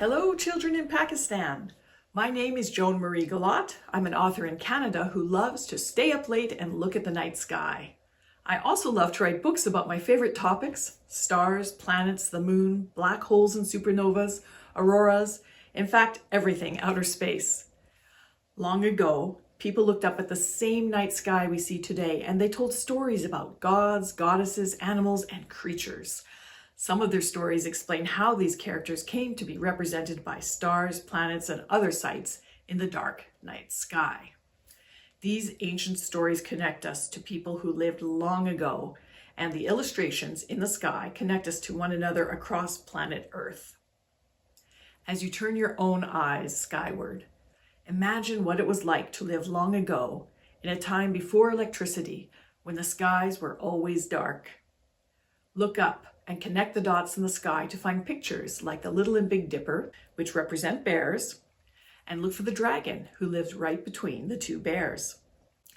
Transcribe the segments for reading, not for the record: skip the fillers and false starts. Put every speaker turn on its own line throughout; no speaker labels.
Hello, children in Pakistan. My name is Joan Marie Galat. I'm an author in Canada who loves to stay up late and look at the night sky. I also love to write books about my favorite topics: stars, planets, the moon, black holes and supernovas, auroras, in fact, everything outer space. Long ago, people looked up at the same night sky we see today, and they told stories about gods, goddesses, animals, and creatures. Some of their stories explain how these characters came to be represented by stars, planets, and other sights in the dark night sky. These ancient stories connect us to people who lived long ago, and the illustrations in the sky connect us to one another across planet Earth. As you turn your own eyes skyward, imagine what it was like to live long ago in a time before electricity, when the skies were always dark. Look up and connect the dots in the sky to find pictures like the Little and Big Dipper, which represent bears, and look for the dragon who lived right between the two bears.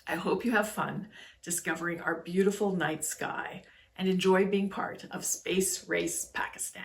I hope you have fun discovering our beautiful night sky and enjoy being part of Space Race Pakistan.